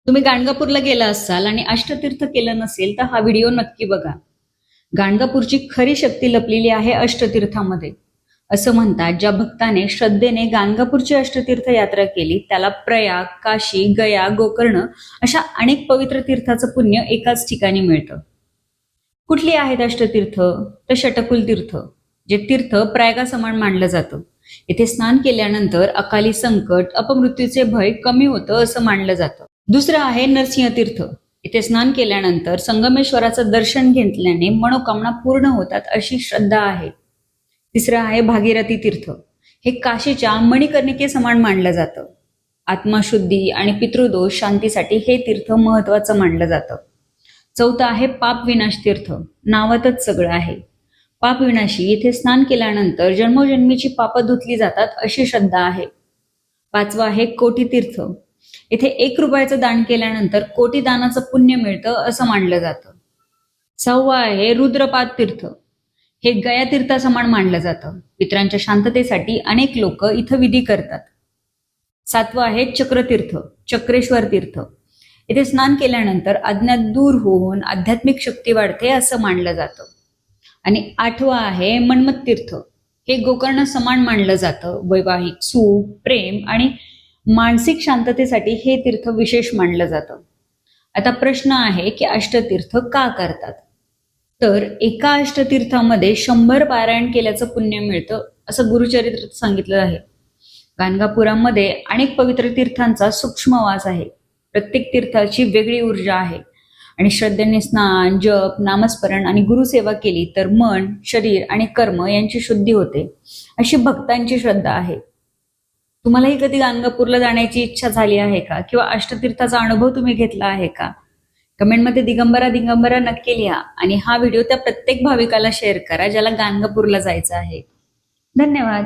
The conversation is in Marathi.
तुम्ही गाणगापूरला गेला असाल आणि अष्टतीर्थ केलं नसेल तर हा व्हिडिओ नक्की बघा. गाणगापूरची खरी शक्ती लपलेली आहे अष्टतीर्थामध्ये. असं म्हणतात, ज्या भक्ताने श्रद्धेने गाणगापूरची अष्टतीर्थ यात्रा केली त्याला प्रयाग, काशी, गया, गोकर्ण अशा अनेक पवित्र तीर्थाचं पुण्य एकाच ठिकाणी मिळतं. कुठली आहेत अष्टतीर्थ? तर षटकुल तीर्थ, जे तीर्थ प्रयागासमान मानलं जातं. येथे स्नान केल्यानंतर अकाली संकट, अपमृत्यूचे भय कमी होतं असं मानलं जातं. दुसरं आहे नरसिंह तीर्थ. इथे स्नान केल्यानंतर संगमेश्वराचं दर्शन घेतल्याने मनोकामना पूर्ण होतात अशी श्रद्धा आहे. तिसरं आहे भागीरथी तीर्थ. हे काशीच्या मणिकर्णिके समान मानलं जातं. आत्मशुद्धी आणि पितृदोष शांतीसाठी हे तीर्थ महत्वाचं मानलं जातं. चौथं आहे पाप विनाश तीर्थ. नावातच सगळं आहे. पाप विनाशी इथे स्नान केल्यानंतर जन्मोजन्मीची पापं धुतली जातात अशी श्रद्धा आहे. पाचवं आहे कोटी तीर्थ. इथे 1 रुपयाचं दान केल्यानंतर कोटी दानाचं पुण्य मिळतं असं मानलं जातं. सहावं आहे रुद्रपाद तीर्थ. हे गया तीर्थासमान मानलं जातं. पितरांच्या शांततेसाठी अनेक लोक इथं विधी करतात. सातवं आहे चक्रतीर्थ, चक्रेश्वर तीर्थ. इथे स्नान केल्यानंतर अज्ञात दूर होऊन आध्यात्मिक शक्ती वाढते असं मानलं जातं. आणि आठवं आहे मन्मथ तीर्थ. हे गोकर्ण समान मानलं जातं. वैवाहिक सुख, प्रेम आणि मानसिक शांततेसाठी हे तीर्थ विशेष मानलं जातं. आता प्रश्न आहे की अष्टतीर्थ का करतात? तर एका अष्टतीर्थामध्ये 100 पारायण केल्याचं पुण्य मिळतं असं गुरुचरित्रात सांगितलं आहे. गाणगापुरामध्ये अनेक पवित्र तीर्थांचा सूक्ष्म वास आहे. प्रत्येक तीर्थाची वेगळी ऊर्जा आहे आणि श्रद्धेने स्नान, जप, नामस्मरण आणि गुरुसेवा केली तर मन, शरीर आणि कर्म यांची शुद्धी होते अशी भक्तांची श्रद्धा आहे. तुम्हालाही कधी गाणगापूरला जाण्याची इच्छा झाली आहे का? किंवा अष्टतीर्थाचा अनुभव तुम्ही घेतला आहे का? कमेंटमध्ये दिगंबरा दिगंबरा नक्की लिहा आणि हा व्हिडिओ त्या प्रत्येक भाविकाला शेअर करा ज्याला गाणगापूरला जायचं आहे. धन्यवाद.